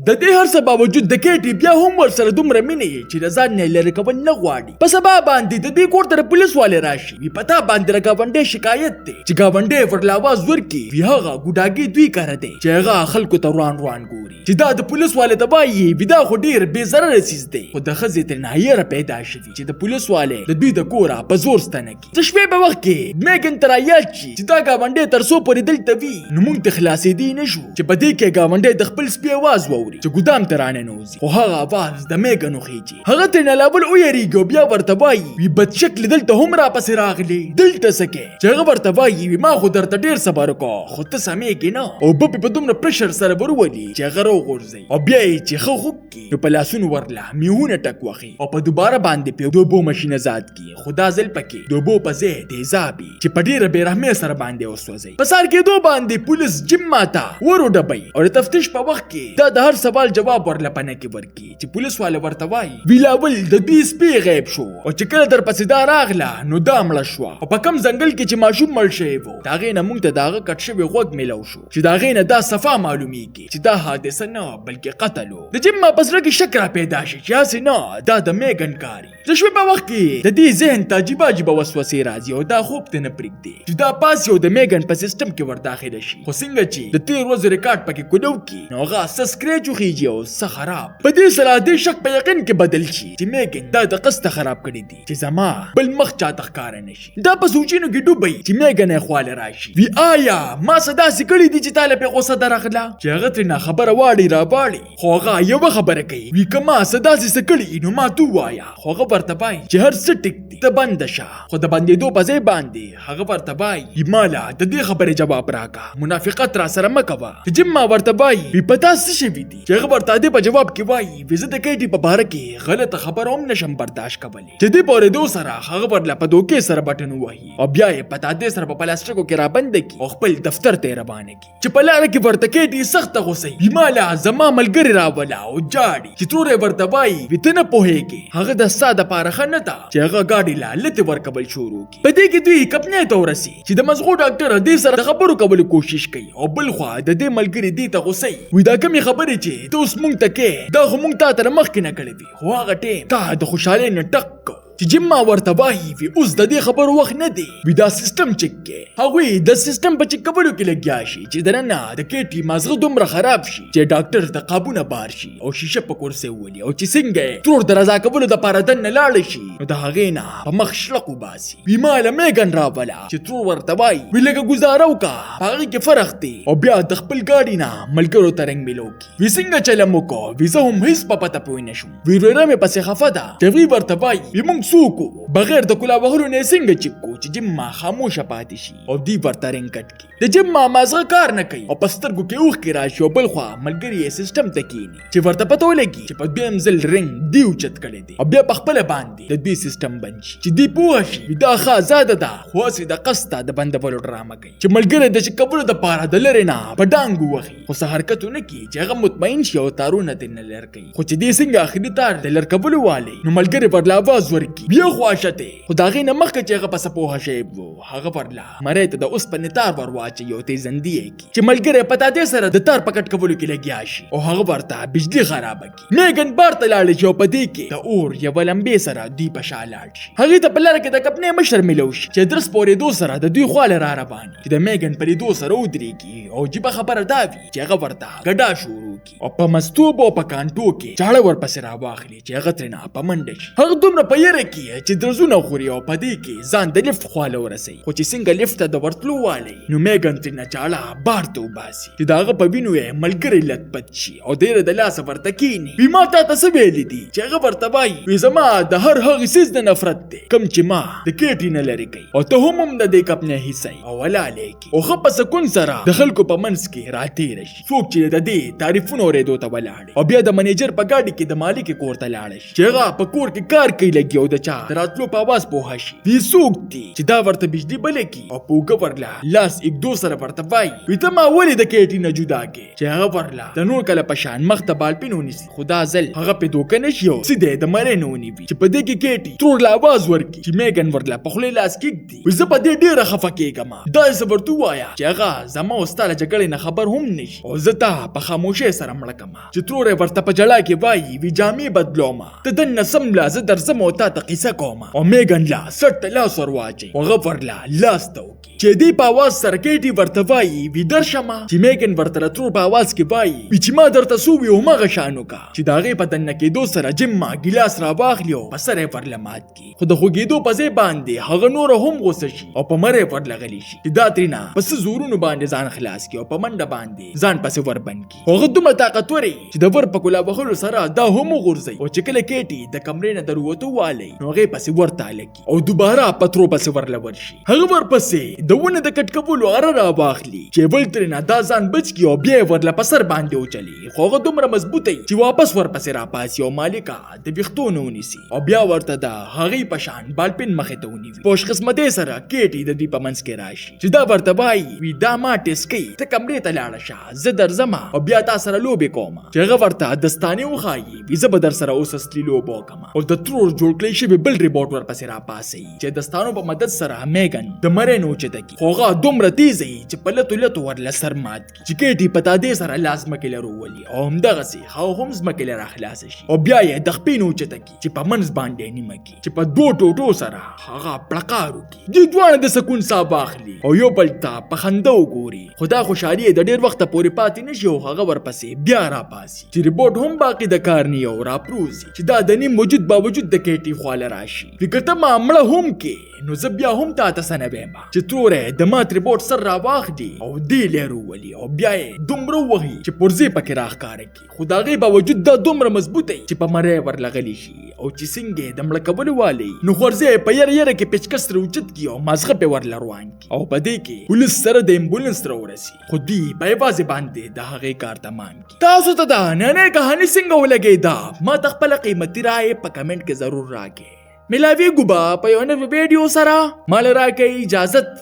د دې هر څه باوجود د کیټي بیا هم ورسره دومره مینې چې د ځان نه لرې کول نه غواړي. په سبا باندې د دې کور ته پولیس والے راشي، وی پتا باندې د گاونډي شکایت دی چې گاونډي ورله आवाज ورکي، وی هغه ګډاګي دوی کار دی چې هغه خلکو ته روان ګوري چې دا د پولیس والے ته وایي وی دا خو ډیر بې ضرر چیز دی. خو د خزې تر نهایره پیدا شوي چې د پولیس والے د دوی د کوره په زور ستنه کی. د شپې په وخت کې میګن تر یاد شي چې دا گاونډي تر څو پورې دلته وي نو موږ ته خلاصېدی نشو چې په دې کې گاونډي د خپل سپي आवाज ووري چې ګدام ته راننوځي. خو هغه आवाज د میګن وخیږي، هغه تر نه لاول ویریږي او بیا ورته وایي وی بد شکل دلته هم را پسې راغلی دلته سکه چې هغه ورته وایي وی ما خو درته ډیر صبر وکړ خو ته سمېږي نه، او په دومره پرشر سره ورولي چې هغه راوغورځي او بیا یې چې خو کی نو په لاسونو ورله میونه ټک وخی او په دوباره باندې په دوبو ماشینه زاد کی. خدا ځل پکې دوبو په ځای تیزابي چې په ډیره بیرحمه سره باندې وسوځي. په سار کې دو باندې پولیس جیم ماته ورو ډبي او د تفتیش په وخت کې د هر سوال جواب ورله پنه کې ورکی چې پولیس والے ورته وایي ویلاول د دې سپي غیب شو او چې کله در پسې دا راغله نو دا مړه شو او په کم ځنګل کې چې ماشوم مړ شوی وو دا غي نه مونږ ته داغه کټ شوی غوږ میلو شو چې دا غي نه دا صفه معلومیږي چې دا حادثه نه بلکې قتل وو. د جیم ما پسره کې شک را پیدا شي چې اسې نه دا د میګن کاری. د شپې په وخت کې د دې ذهن ته عجیب وسوسې راځي او دا خوب ته نه پرېږدي چې دا پاس یو د میګن په سیستم کې ورداخله شي. خو څنګه چې د تیر ورځې ریکارډ پکې کوډو کې نو هغه سسکریچ وخیږي او څه خراب. په دې سره د شک په یقین کې بدل شي چې میګن دا د قصه خراب کړی دی چې زما بل مخ چاته ښکار نشي. دا په سوچینو کې ډوبي چې میګن یې خواله راشي وی آیا ما صدا سکړی دی چې تعالی په غوسه درغله چې هغه ترې نه خبره واړي را باړي. خو هغه یو خبره کوي وی کما صدا سکړی نو ما تو وایا. خو هغه ورته وایي چې هر څه ټیک دی ته بند شه. خو د باندې دو په ځای باندې هغه ورته وایي مالا د دې خبرې جواب راکا منافقت را سره مکوه. چې جیم ما ورته وایي وی پتا څه شوی دی چې هغه ورته دې په جواب کې وایي وی زه د کیټي په باره کې غلطه خبره هم نشم برداشت کولی چې دې پورې دو سره هغه ورله په دوکې سره بټن وایي او بیا یې پتا دې سره په پلاستیکو کې را بند کی او خپل دفتر ته روانه کی چې په لار کې ورته کیټي سخت غوسه وی مالا زما ملګری راولا او جاړي چې تورې ورته وایي وی ته نه پوهېږي هغه د ساده پارخه نه تا چې هغه گاډي لا لته ورکبل شروع کی. په دې کې دوی کپنې ته ورسي چې د مزغو ډاکټر دې سره خبرو کولو کوشش کوي او بل خو د دې ملګری دې ته غوسه وی دا کومې خبرې چې ته اوس مونږ ته کې دا خو مونږ ته تر مخکې نه کړې دي. خو هغه ټیم تا د خوشاله نه ټک چې جیم ما ورته وایي وی اوس د دې خبرو وخت نه دی وی دا سیستم چک کې هغوی د سیستم په چک کولو کې لګیا شي چې دننه د کیټي مازغه دومره خراب شي چې ډاکټر د قابو نه بار شي او شیشه په کورسه ولي او چې څنګه تور درزا کولو د پاره دن لاړ شي نو د هغې نه په مخ شلقو باسي. وی ماله میګن راولا چې تور ورته وایي وی لږه ګزاره وکړه هغې کې فرق دی او بیا د خپل ګاډي نه ملګرو ته رنګ میلو کی. وی څنګه چلم وکړو وی زه هم هیڅ په پته پوه نشم. وی وراره مې پسې خفه ده چې وی ورته وایي وی مونږ سوکو بغیر د کلا وهلو نه څنګه چکو چې جیم ما خاموشه پاتې شي او دی ورته رنګ کټ کی. د جیم ما مازغه کار نه کوي او پسترګو کې اوخ کې راشي او بل خوا ملګری یې سیستم ته کینی چې ورته پته ولګي چې په دویم ځل رنګ دی اوچت کړی دی او بیا په خپل باندې د دوی سیستم بند شي چې دی پوه شي دا ښه زاده ده خو هسې د قسته د بندولو ډرامه کوي چې ملګری د چکولو دپاره د لرې نه په ډانګ ووهي خو څه حرکت ونه کړي چې هغه مطمئن شي او تارونه ترې نه لر کوي. خو چې دی څنګه اخري تار د لر کولو والی نو ملګری ورله اواز ورکړي بیا خواښته خو د هغې نه مخکې چې هغه پسه پوهه شوی و هغه ورله مرۍ ته د اوسپنې تار ور واچوي او تیزندي یې کړي چې ملګری په تادې سره د تار په کټ کولو کې لګیا شي او هغه ورته بجلي خرابه کړي. میګن بار ته لاړه شي او په دې کې د اور یوه لمبې سره دوی په شا لاړ شي. هغې ته په لاره کې د کپنې مشر میلو شي چې درس پورېدو سره د دوی خواله را روان چې د میګن په لیدو سره ودرېږي او جیبه خبره دا وي چې هغه ورته ګډا شروع کړي او په مستوب او په کانټو کې چاړه ورپسې راواخلي چې هغه ترېنه په منډه شي. هغه دومره په یره کې چې درزونه خوري او په دې کې ځان د لفټ خواله ورسوي خو چې څنګه لفټ ته د ورتلو والی نو میګن ترېنه چاړه بار ته وباسي چې د هغه په وینو یې ملګری لت پت شي او ډېره د لاسه ورته کښېني. وی ما تا ته څه ویلي دي چې هغه ورته وایي وی زما د هر هغې څیز نه نفرت دی کوم چې ما د کیټي نه لرې کوي او ته هم د دې کپنې حصه او ولالی کړي او ښه په سکون سره د خلکو په منځ کې راتېره شي. څوک چې د دې تعریفونه اورېدو ته ولاړ او بیا د منیجر په ګاډي کې د مالک کور ته لاړه شي چې هغه په کور کې کار کوي لګي او د چا دراتلو په आवाज پوه شي وی سوکتي چې دا ورته بجلی بلې کی او پوګه ورلا لاس یک دو سره ورته وای وی ته ما ولې د کېټي نه جدا کې چې هغه ورلا د نور کله پشان مخ ته بالپین ونیسي خدا زل هغه په دوکه نشي او سیده د مړې نه ونیوي چې په دې کې کېټي ترور لا आवाज ورکي چې میګن ورلا په خله لاس کې دی وی زه په دې ډیره خفه کېږم دا زه ورته وایا چې هغه زما واستاله جګړې نه خبر هم نشي او زه ته په خاموشۍ سره مړ کما چې ترور ورته په جلا کې وایي وی جامې بدلوما ته د نسم لا زه درځم او تا ته قصه کوم او میګن لا سټ لاس ورواچي او غفرلا لاس ته وکي چې دې په आवाज سره کېټي ورته وایي وی درشمه چې میګن ورته ترور په आवाज کې وایي چې ما درته سووي او ما غشانو کا چې داغه په دنه کې دو سره جمع ګلاس را واخلیو په سره پرلمات کې خو د خوګېدو په ځای باندې هغه نور هم غوسه شي او په مړې پرلغلی شي چې دا ترینا پس زورونو باندې ځان خلاص کی او په منډه باندې ځان پسې ور بند کی هغه دومره طاقتوري چې د ور په کولا بخلو سره دا هم غورځي او چې کله کېټي د کمرې نه دروته والی نو هغه پسې ورته لګي او دوباره پترو پسې ورلور شي هغه ور پسې د ونه د کټکولو اره را واخلي چې بل ترینا دا ځان بچ کی او بیا ورله پسر باندې وچلی خو هغه دومره مضبوطی چې واپس ور پسې را پاسي او مالکا د ویختونو ونیسي او بیا ورته دا هغه پشان بالپن مخه ته ونیوي پوش قسمت سره کېټي د دې په منځ کې راشي چې دا ورته وایي وی دا ما ټسکی ته کمرې ته لاړه شه زه درځم او بیا تا سره لوبې کوم چې هغه ورته دستانه وخایي وی زه به در سره اوس اصلي لوبو کوم او د ترور جوړ کړی شي بل ریبورټ ور پسې را پاسي چې دستانو په مدد سره میګن د مړې نو چته کی خوغه دومره تیزی چې په لتو ورله سر مات کی چې کېټي پتا دې سره لازم کې لرو ولي او همدغه سي خو هم زمکه لره خلاص شي او بیا یې د خپینو چته کی چې په منځ باندې نیمه کی چې په دوه ټوټو سره هغه پړقارو کی د دوه د سکون صاحب اخلي او یو بل ته په خندو ګوري خدا خوشحالي د ډیر وخت پورې پاتې نشي او هغه ورپسې بیا را پاسي چې ریپورت هم باقی د کار نه او را پروزي چې دا د نیم موجود باوجود د کېټي خواله راشي فکر ته معاملې هم کې نو زه بیا هم تا ته سنویم چې تورې د مات ریپورت سر را واخلي او دی لرو ولي او بیا یې دومره وهي چې پرځې پکې راښکاره کی خو د هغې باوجود دا دومره مضبوطی چې په مری ورلغلی شي او چې څنګه د مړه کولو والی نو غورځې په یره یره کې پیچکس ترې اوچت کی او مازغه پې ورله روان کی او په دې کې پولیس سره د امبولانس راورسي خو دوی په یوازې باندې د هغې کار تمام کی تاسو ته دا نننۍ کهاني څنګه ولګېده ما ته خپله قیمتي رایې په کمنټ کې ضرور راکړئ ملاویږو به په یو نوي ویډیو سره مال راکړئ اجازت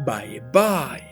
بای بای